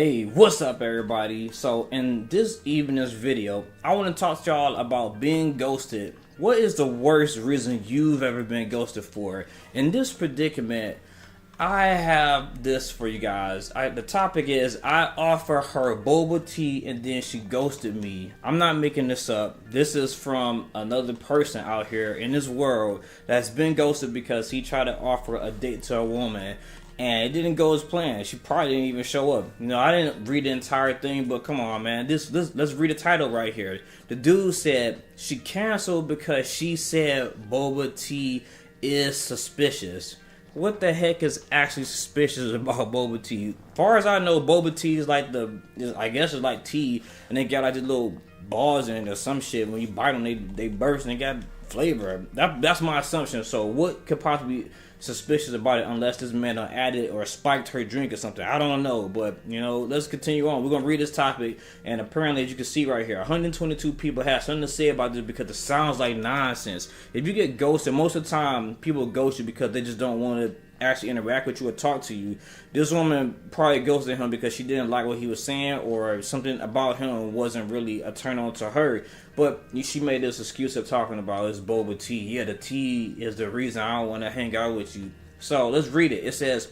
Hey, what's up everybody? So in this evening's video, I want to talk to y'all about being ghosted. What is the worst reason you've ever been ghosted for? In this predicament, I have this for you guys. The topic is, I offer her boba tea and then she ghosted me. I'm not making this up. This is from another person out here in this world that's been ghosted because he tried to offer a date to a woman and it didn't go as planned. She probably didn't even show up. You know, I didn't read the entire thing, but come on, man. Let's read the title right here. The dude said she canceled because she said boba tea is suspicious. What the heck is actually suspicious about boba tea? As far as I know, boba tea is like I guess it's like tea, and they got like these little balls in it or some shit. When you bite them, they burst and they got flavor. That's my assumption. So what could possibly be suspicious about it unless this man added or spiked her drink or something? I don't know, but you know, let's continue on. We're gonna read this topic, and apparently, as you can see right here, 122 people have something to say about this because it sounds like nonsense. If you get ghosted, most of the time people ghost you because they just don't want to actually interact with you or talk to you. This woman probably ghosted him because she didn't like what he was saying, or something about him wasn't really a turn on to her. But she made this excuse of talking about this boba tea. Yeah, the tea is the reason I don't want to hang out with you. So let's read it. It says,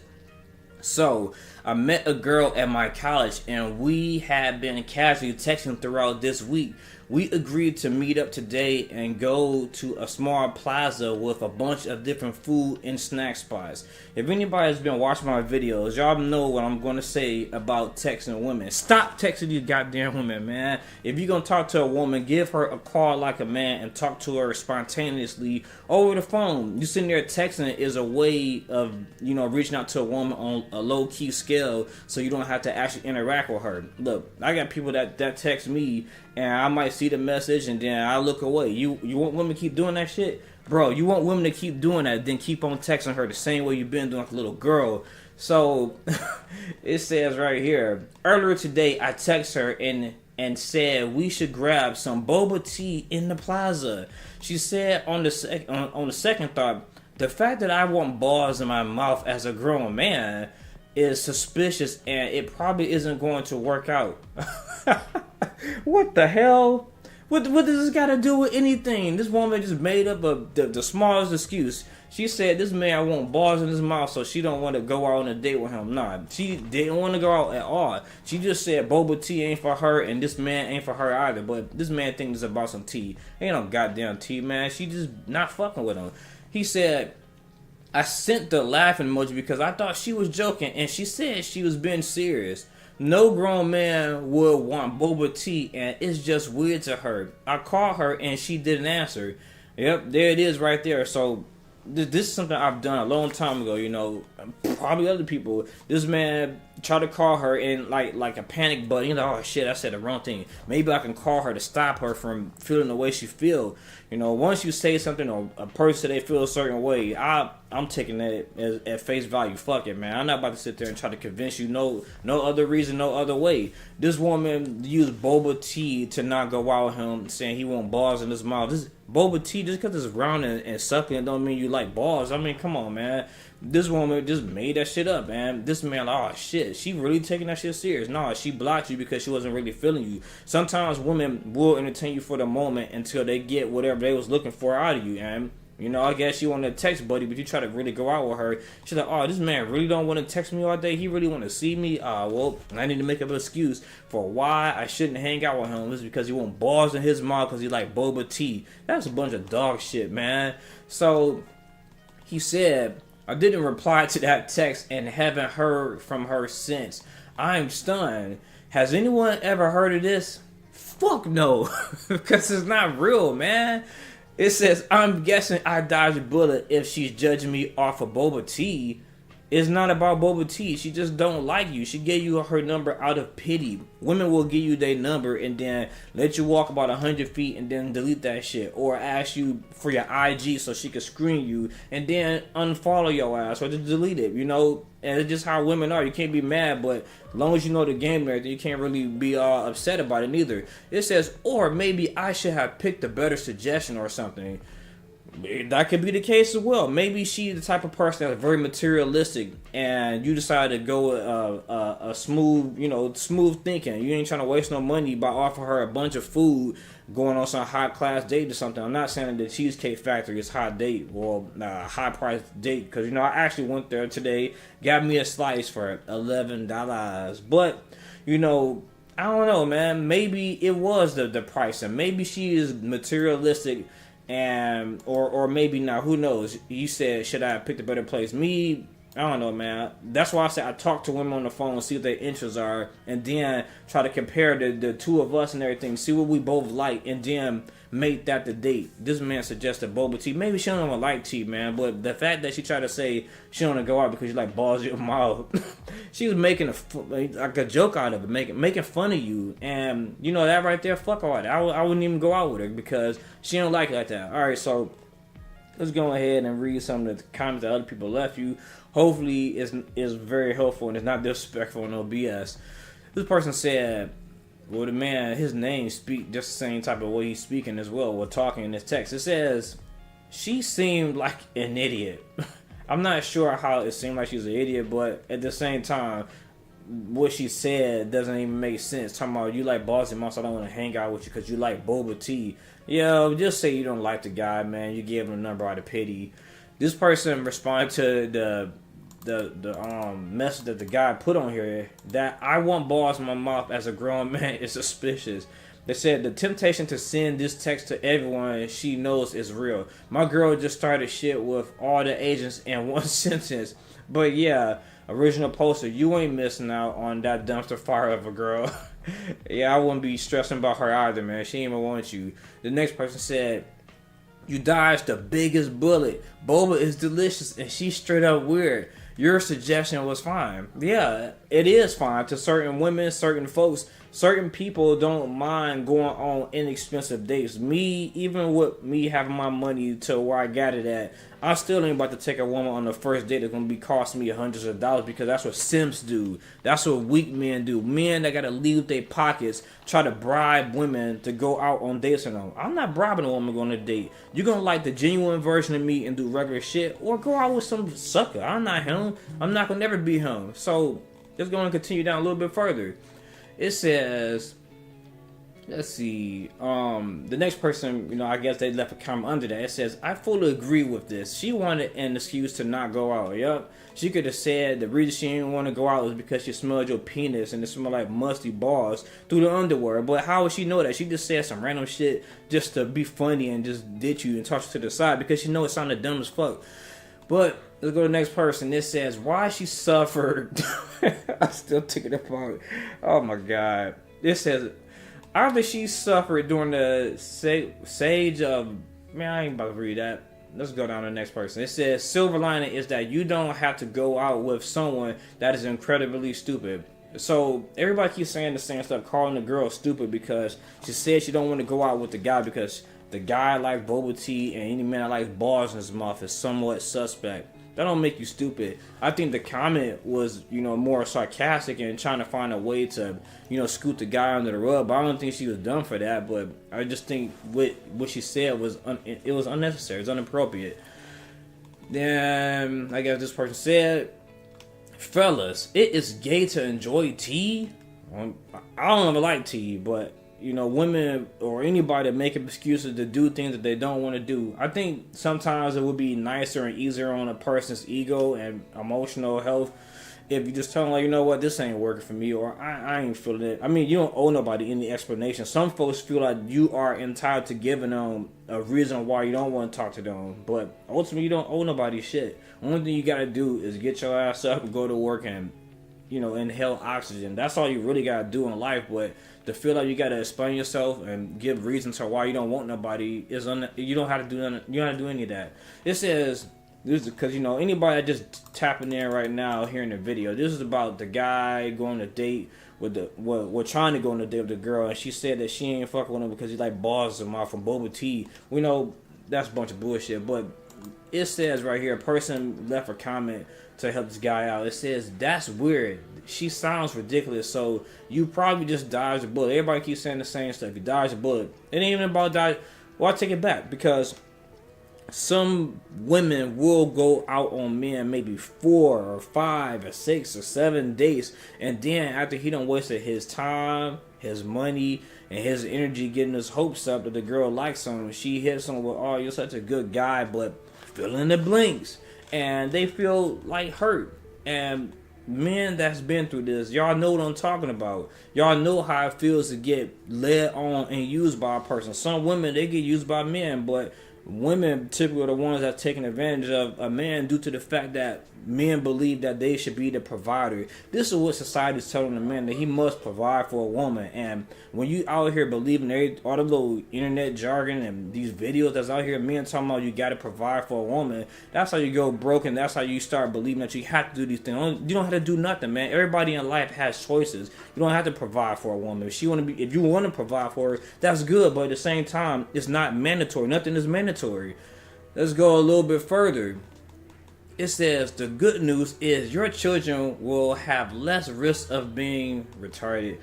so I met a girl at my college and we had been casually texting throughout this week. We agreed to meet up today and go to a small plaza with a bunch of different food and snack spots. If anybody's been watching my videos, y'all know what I'm going to say about texting women. Stop texting these goddamn women, man. If you're going to talk to a woman, give her a call like a man and talk to her spontaneously over the phone. You sitting there texting is a way of, you know, reaching out to a woman on a low-key scale so you don't have to actually interact with her. Look, I got people that text me and I might see the message and then I look away. You want women to keep doing that shit? Bro, you want women to keep doing that, then keep on texting her the same way you've been doing like a little girl. So, it says right here, earlier today I texted her and said we should grab some boba tea in the plaza. She said on the second thought, the fact that I want balls in my mouth as a grown man is suspicious and it probably isn't going to work out. What the hell? What does this got to do with anything? This woman just made up the smallest excuse. She said this man want balls in his mouth, so she don't want to go out on a date with him. Nah, she didn't want to go out at all. She just said boba tea ain't for her, and this man ain't for her either. But this man thinks it's about some tea. Ain't no goddamn tea, man. She just not fucking with him. He said, I sent the laughing emoji because I thought she was joking, and she said she was being serious. No grown man would want boba tea, and it's just weird to her. I called her, and she didn't answer. Yep, there it is right there. So, this is something I've done a long time ago, you know. Probably other people. This man tried to call her in like a panic button. You know, oh shit, I said the wrong thing. Maybe I can call her to stop her from feeling the way she feel. You know, once you say something or a person they feel a certain way, I'm taking that at face value. Fuck it, man. I'm not about to sit there and try to convince you. No other reason, no other way. This woman used boba tea to not go out with him, saying he want balls in his mouth. This boba tea, just because it's round and sucking, don't mean you like balls. I mean, come on, man. This woman just made that shit up, man. This man, oh shit, she really taking that shit serious. No, she blocked you because she wasn't really feeling you. Sometimes women will entertain you for the moment until they get whatever they was looking for out of you, and you know, I guess you want to text buddy, but you try to really go out with her. She's like, oh, this man really don't want to text me all day. He really want to see me. Well, I need to make up an excuse for why I shouldn't hang out with him. This is because he want balls in his mouth because he like boba tea. That's a bunch of dog shit, man. So, he said, I didn't reply to that text and haven't heard from her since. I'm stunned. Has anyone ever heard of this? Fuck no. Because it's not real, man. It says, I'm guessing I dodged a bullet if she's judging me off of boba tea. It's not about boba tea. She just don't like you. She gave you her number out of pity. Women will give you their number and then let you walk about 100 feet and then delete that shit. Or ask you for your IG so she can screen you and then unfollow your ass or just delete it, you know? And it's just how women are. You can't be mad, but as long as you know the game there, you can't really be upset about it neither. It says, or maybe I should have picked a better suggestion or something. That could be the case as well. Maybe she's the type of person that's very materialistic, and you decide to go a smooth, smooth thinking. You ain't trying to waste no money by offering her a bunch of food, going on some high class date or something. I'm not saying that the Cheesecake Factory is high date or high price date, because I actually went there today, got me a slice for $11, but I don't know, man. Maybe it was the price, and maybe she is materialistic. And or maybe not, who knows. You said, should I have picked a better place? Me, I don't know, man. That's why I say I talk to women on the phone, see what their interests are, and then try to compare the two of us and everything, see what we both like, and then make that the date. This man suggested boba tea. Maybe she don't even like tea, man, but the fact that she tried to say she don't want to go out because you like balls in your mouth, she was making a joke out of it, making fun of you, and that right there, fuck all that. I wouldn't even go out with her because she don't like it like that. All right, so let's go ahead and read some of the comments that other people left you. Hopefully, it's very helpful and it's not disrespectful, no BS. This person said, well, the man, his name speak just the same type of way he's speaking as well. We're talking in this text. It says, she seemed like an idiot. I'm not sure how it seemed like she's an idiot, but at the same time, what she said doesn't even make sense. Talking about you like balls and mouth, so I don't want to hang out with you because you like boba tea. Yo, just say you don't like the guy, man. You gave him a number out of pity. This person responded to the message that the guy put on here, that I want balls in my mouth as a grown man is suspicious. They said the temptation to send this text to everyone she knows is real. My girl just started shit with all the agents in one sentence. But yeah, original poster, you ain't missing out on that dumpster fire of a girl. Yeah, I wouldn't be stressing about her either, man. She ain't even want you. The next person said, you dodged the biggest bullet. Boba is delicious and she's straight up weird. Your suggestion was fine. Yeah, it is fine to certain women, certain folks. Certain people don't mind going on inexpensive dates. Me, even with me having my money to where I got it at, I still ain't about to take a woman on the first date that's going to be costing me hundreds of dollars, because that's what simps do. That's what weak men do. Men that got to leave their pockets, try to bribe women to go out on dates with them. I'm not bribing a woman going on a date. You're going to like the genuine version of me and do regular shit, or go out with some sucker. I'm not him. I'm not going to never be him. So, just going to continue down a little bit further. It says, let's see, the next person, I guess they left a comment under that. It says, I fully agree with this. She wanted an excuse to not go out. Yep. She could have said the reason she didn't want to go out was because she smelled your penis and it smelled like musty balls through the underwear. But how would she know that? She just said some random shit just to be funny and just ditch you and toss you to the side because she know it sounded dumb as fuck. But let's go to the next person. This says, why she suffered. I still took it apart. Oh my God. This says, after she suffered during the sage of, man, I ain't about to read that. Let's go down to the next person. It says, silver lining is that you don't have to go out with someone that is incredibly stupid. So everybody keeps saying the same stuff, calling the girl stupid because she said she don't want to go out with the guy because the guy likes boba tea and any man that likes balls in his mouth is somewhat suspect. That don't make you stupid. I think the comment was, more sarcastic and trying to find a way to, scoot the guy under the rug. But I don't think she was done for that. But I just think what she said was it was unnecessary. It's inappropriate. Then I guess this person said, fellas, it is gay to enjoy tea. I don't ever like tea, but women or anybody that make up excuses to do things that they don't want to do. I think sometimes it would be nicer and easier on a person's ego and emotional health if you just tell them, like, you know what, this ain't working for me, or I ain't feeling it. I mean, you don't owe nobody any explanation. Some folks feel like you are entitled to giving them a reason why you don't want to talk to them, but ultimately you don't owe nobody shit. Only thing you gotta do is get your ass up and go to work and inhale oxygen. That's all you really gotta do in life. But to feel like you gotta explain yourself and give reasons to why you don't want nobody you don't have to do none. You don't have to do any of that. This is because anybody that just tapping in right now hearing the video. This is about the guy going on a date with we're trying to go on a date with the girl, and she said that she ain't fucking with him because he like balls in mouth from boba tea. We know that's a bunch of bullshit, but it says right here, a person left a comment to help this guy out. It says, that's weird. She sounds ridiculous, so you probably just dodged a bullet. Everybody keeps saying the same stuff. You dodged a bullet. It ain't even about dodge. Well, I take it back, because some women will go out on men maybe 4 or 5 or 6 or 7 days, and then after he done wasted his time, his money, and his energy getting his hopes up that the girl likes him, she hits him with, oh, you're such a good guy, but fill in the blanks, and they feel like hurt. And men that's been through this, y'all know what I'm talking about. Y'all know how it feels to get led on and used by a person. Some women, they get used by men, but women typically are the ones that's taking advantage of a man due to the fact that men believe that they should be the provider. This is what society's telling the man, that he must provide for a woman. And when you out here believing all the little internet jargon and these videos that's out here, men talking about you got to provide for a woman, that's how you go broke, and that's how you start believing that you have to do these things. You don't have to do nothing, man. Everybody in life has choices. You don't have to provide for a woman. If you want to provide for her, that's good, but at the same time, it's not mandatory. Nothing is mandatory. Let's go a little bit further. It says the good news is your children will have less risk of being retarded.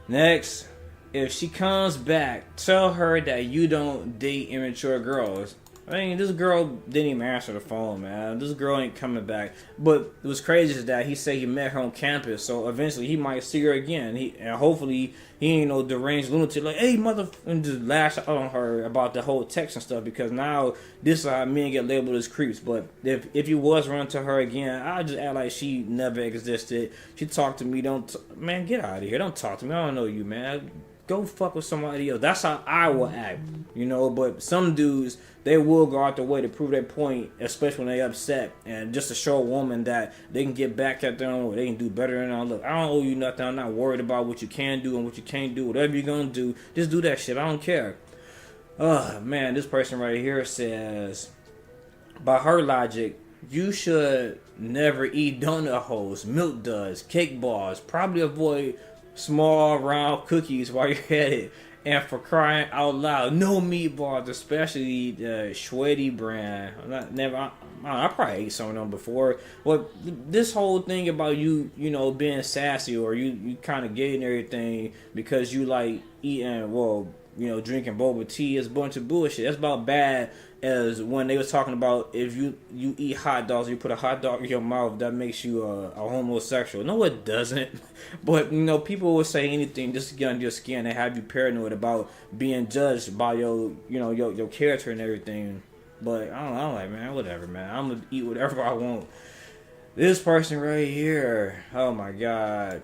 Next, if she comes back, tell her that you don't date immature girls. I mean, this girl didn't even answer the phone, man. This girl ain't coming back. But what's crazy is that he said he met her on campus, so eventually he might see her again. And hopefully he ain't no deranged lunatic like, hey, mother, and just lash out on her about the whole text and stuff, because now this is how men get labeled as creeps. But if you was run to her again, I'd just act like she never existed. She talked to me, man, get out of here. Don't talk to me. I don't know you, man. Go fuck with somebody else. That's how I will act, you know. But some dudes, they will go out their way to prove their point, especially when they upset, and just to show a woman that they can get back at them or they can do better than them. Look, I don't owe you nothing. I'm not worried about what you can do and what you can't do. Whatever you're gonna do, just do that shit. I don't care. Man, this person right here says, by her logic, you should never eat donut holes, milk duds, cake bars. Probably avoid small round cookies while you're at it, and for crying out loud, no meatballs, especially the Schweddy brand. I probably ate some of them before. But this whole thing about you know, being sassy, or you kind of getting everything because you like eating, you know, drinking boba tea, is a bunch of bullshit. That's about bad as when they was talking about if you eat hot dogs, you put a hot dog in your mouth, that makes you a homosexual. No, it doesn't. But, you know, people will say anything just to get under your skin and have you paranoid about being judged by your character and everything. But I'm like, man, whatever, man. I'm gonna eat whatever I want. This person right here, oh my god.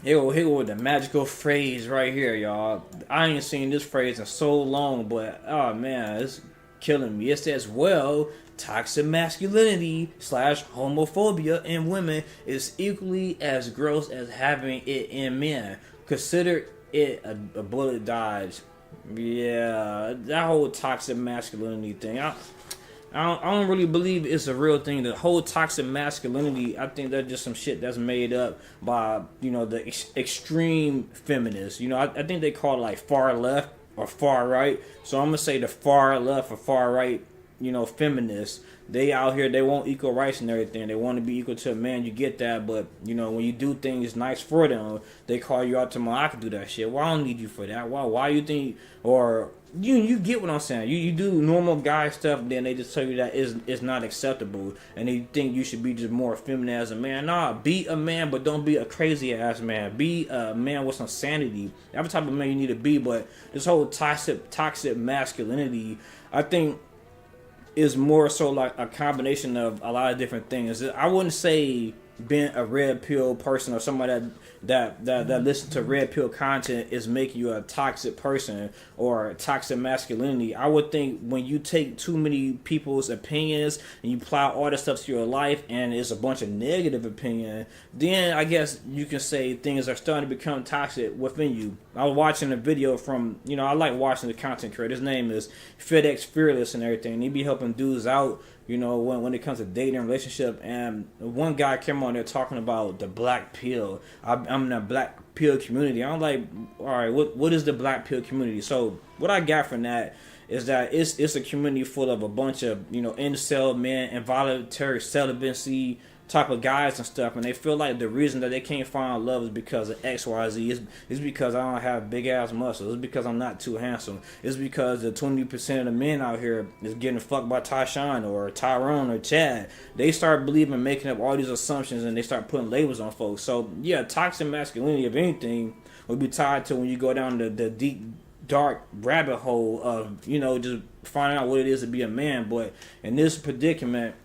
Here go with the magical phrase right here, y'all. I ain't seen this phrase in so long, but oh man, it's killing me. It says, well, toxic masculinity / homophobia in women is equally as gross as having it in men. Consider it a bullet dodge. Yeah, that whole toxic masculinity thing. I don't really believe it's a real thing. The whole toxic masculinity, I think that's just some shit that's made up by, you know, the extreme feminists. You know, I think they call it like far left or far right. So I'm going to say the far left or far right, you know, feminists. They out here, they want equal rights and everything. They want to be equal to a man. You get that. But, you know, when you do things nice for them, they call you out tomorrow. I can do that shit. Well, I don't need you for that. Why you think, or you get what I'm saying. You do normal guy stuff, then they just tell you that it's not acceptable, and they think you should be just more feminine as a man. Nah, be a man, but don't be a crazy ass man. Be a man with some sanity. That's the type of man you need to be. But this whole toxic masculinity, I think, is more so like a combination of a lot of different things. I wouldn't say being a red pill person or somebody that listen to red pill content is making you a toxic person or toxic masculinity. I would think when you take too many people's opinions and you apply all this stuff to your life and it's a bunch of negative opinion, then I guess you can say things are starting to become toxic within you. I was watching a video from, you know, I like watching the content creator. His name is FedEx Fearless and everything. He be helping dudes out, you know, when it comes to dating and relationship. And one guy came on there talking about the black pill. I'm in the black pill community. I'm like, all right, what is the black pill community? So what I got from that is that it's a community full of a bunch of, you know, incel men, involuntary celibacy, type of guys and stuff, and they feel like the reason that they can't find love is because of XYZ. It's because I don't have big ass muscles. It's because I'm not too handsome. It's because the 20% of the men out here is getting fucked by Tyshawn or Tyrone or Chad. They start believing, making up all these assumptions, and they start putting labels on folks. So yeah, toxic masculinity, if anything, would be tied to when you go down the deep, dark rabbit hole of, you know, just finding out what it is to be a man. But in this predicament,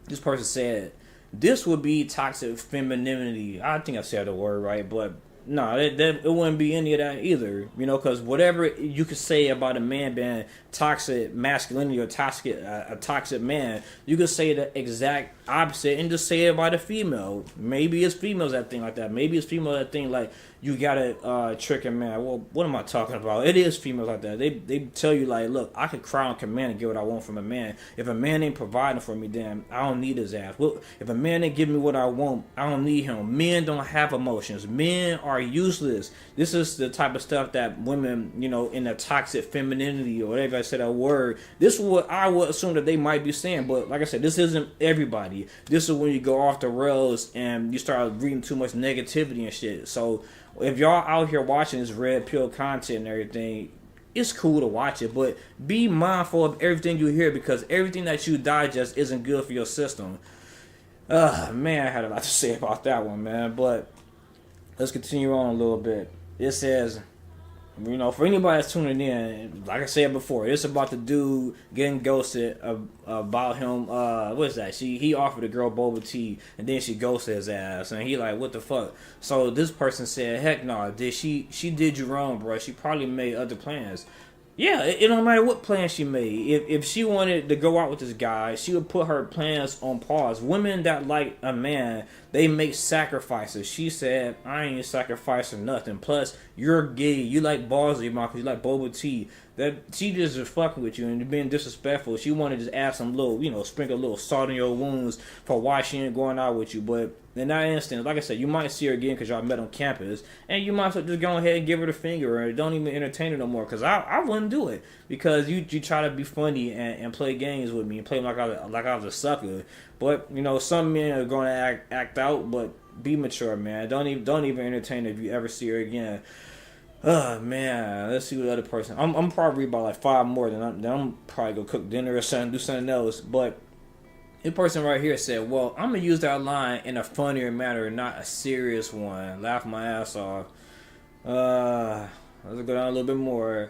this person said this would be toxic femininity. I think I said the word right, but no, it wouldn't be any of that either. You know, because whatever you could say about a man being toxic masculinity or a toxic man, you could say the exact opposite and just say it about a female. Maybe it's females that think like that. Maybe it's females that think like you gotta trick a man. Well, what am I talking about? It is females like that. They tell you like, look, I can cry on command and get what I want from a man. If a man ain't providing for me, then I don't need his ass. Well, if a man ain't give me what I want, I don't need him. Men don't have emotions. Men are useless. This is the type of stuff that women, you know, in the toxic femininity or whatever I said that word. This is what I would assume that they might be saying. But like I said, this isn't everybody. This is when you go off the rails and you start reading too much negativity and shit. So if y'all out here watching this red pill content and everything, it's cool to watch it, but be mindful of everything you hear, because everything that you digest isn't good for your system. Man, I had a lot to say about that one, man. But let's continue on a little bit. It says, you know, for anybody that's tuning in, like I said before, it's about the dude getting ghosted about him. What is that? He offered a girl Boba tea, and then she ghosted his ass, and he like, what the fuck? So this person said, heck no, she did you wrong, bro. She probably made other plans. Yeah, it don't matter what plans she made. If she wanted to go out with this guy, she would put her plans on pause. Women that like a man, they make sacrifices. She said, I ain't sacrificing nothing. Plus, you're gay. You like balls in your mouth. You like boba tea. That she just is fucking with you and being disrespectful. She wanted to just add some little, you know, sprinkle a little salt in your wounds for why she ain't going out with you. But in that instance, like I said, you might see her again because y'all met on campus, and you might as well just go ahead and give her the finger or don't even entertain her no more. Because I wouldn't do it, because you try to be funny and play games with me and play like I was a sucker. But you know, some men are going to act out, but be mature, man. Don't even entertain her if you ever see her again. Oh man, let's see what the other person. I'm probably about like 5 more. Then I'm probably gonna cook dinner or something, do something else. But this person right here said, well, I'm gonna use that line in a funnier manner, not a serious one. Laugh my ass off. Let's go down a little bit more.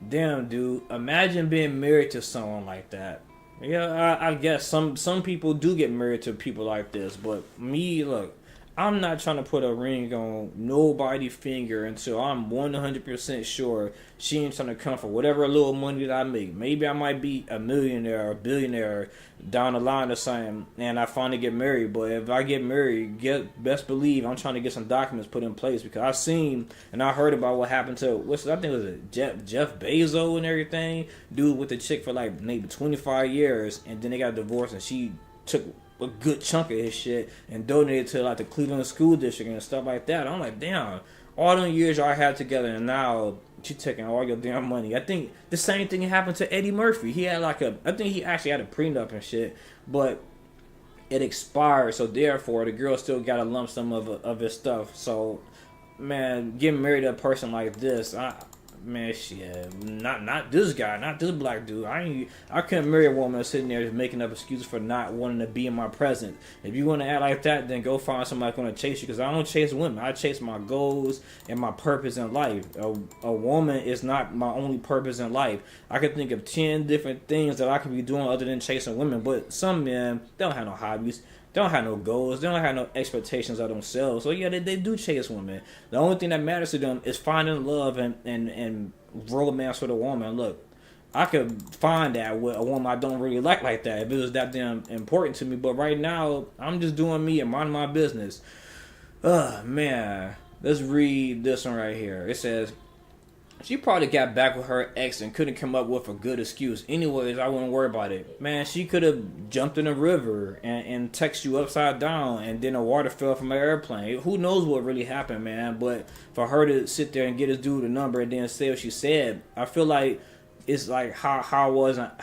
Damn, dude, imagine being married to someone like that. Yeah, I guess some people do get married to people like this, but me, look, I'm not trying to put a ring on nobody's finger until I'm 100% sure she ain't trying to come for whatever little money that I make. Maybe I might be a millionaire or a billionaire down the line or something, and I finally get married. But if I get married, best believe I'm trying to get some documents put in place, because I've seen and I heard about what happened to I think it was Jeff Bezos and everything, dude with the chick for like maybe 25 years, and then they got divorced, and she took a good chunk of his shit and donated to like the Cleveland school district and stuff like that. I'm like, damn, all them years y'all had together, and now she taking all your damn money. I think the same thing happened to Eddie Murphy. He had I think he actually had a prenup and shit, but it expired, so therefore the girl still got a lump sum of his stuff. So man, getting married to a person like this, man, shit, not this guy, not this black dude. I couldn't marry a woman sitting there just making up excuses for not wanting to be in my presence. If you want to act like that, then go find somebody going to chase you, because I don't chase women. I chase my goals and my purpose in life. A woman is not my only purpose in life. I can think of 10 different things that I could be doing other than chasing women, but some men, they don't have no hobbies. They don't have no goals. They don't have no expectations of themselves. So yeah, they do chase women. The only thing that matters to them is finding love and romance with a woman. Look, I could find that with a woman I don't really like that if it was that damn important to me. But right now, I'm just doing me and minding my business. Man, let's read this one right here. It says, she probably got back with her ex and couldn't come up with a good excuse. Anyways, I wouldn't worry about it. Man, she could have jumped in a river and text you upside down, and then a water fell from an airplane. Who knows what really happened, man? But for her to sit there and get this dude a number and then say what she said, I feel like it's like how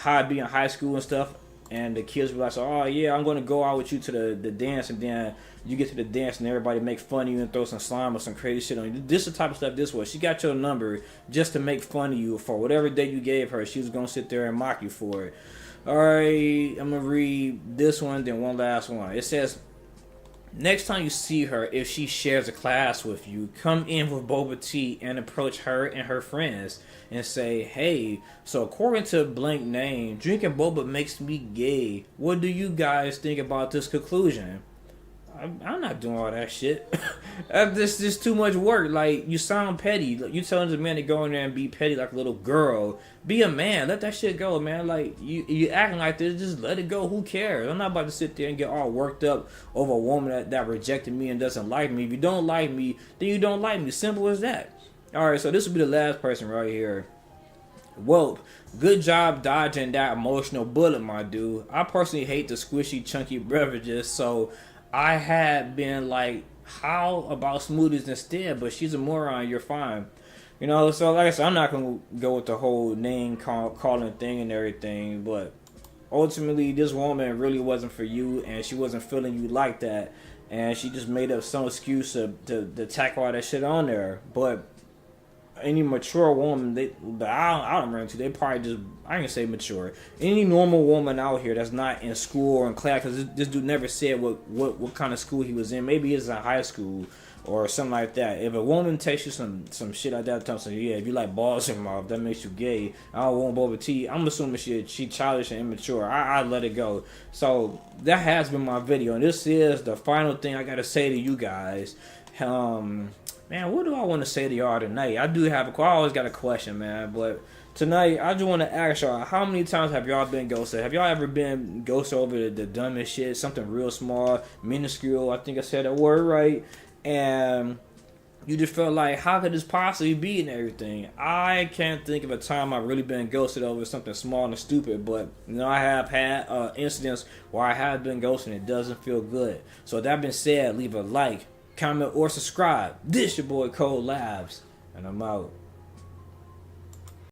I'd be in high school and stuff. and the kids be like, so, oh yeah, I'm gonna go out with you to the dance, and then you get to the dance and everybody make fun of you and throw some slime or some crazy shit on you. This is the type of stuff this was. She got your number just to make fun of you for whatever date you gave her. She was gonna sit there and mock you for it. Alright, I'm gonna read this one, then one last one. It says, next time you see her, if she shares a class with you, come in with boba tea and approach her and her friends and say, hey, so according to blank name, drinking boba makes me gay. What do you guys think about this conclusion? I'm not doing all that shit. This is too much work. Like, you sound petty. You telling the man to go in there and be petty like a little girl. Be a man. Let that shit go, man. Like, you acting like this, just let it go. Who cares? I'm not about to sit there and get all worked up over a woman that rejected me and doesn't like me. If you don't like me, then you don't like me. Simple as that. Alright, so this will be the last person right here. Well, good job dodging that emotional bullet, my dude. I personally hate the squishy, chunky beverages, so I had been like, how about smoothies instead? But she's a moron, you're fine. You know, so like I said, I'm not going to go with the whole name calling thing and everything. But ultimately, this woman really wasn't for you, and she wasn't feeling you like that. And she just made up some excuse to tack all that shit on there. But any mature woman, I don't run into, they probably just, I ain't gonna say mature. Any normal woman out here that's not in school or in class, because this dude never said what kind of school he was in. Maybe it's in high school or something like that. If a woman takes you some shit like that, tells you, yeah, if you like balls in your mouth, that makes you gay. I don't want boba tea. I'm assuming she childish and immature. I let it go. So that has been my video, and this is the final thing I gotta say to you guys. Man, what do I want to say to y'all tonight? I always got a question, man. But tonight, I just want to ask y'all, how many times have y'all been ghosted? Have y'all ever been ghosted over the dumbest shit? Something real small, minuscule. I think I said that word right. And you just felt like, how could this possibly be and everything? I can't think of a time I've really been ghosted over something small and stupid. But, you know, I have had incidents where I have been ghosted and it doesn't feel good. So that being said, leave a like, comment, or subscribe. This your boy Labz, and I'm out.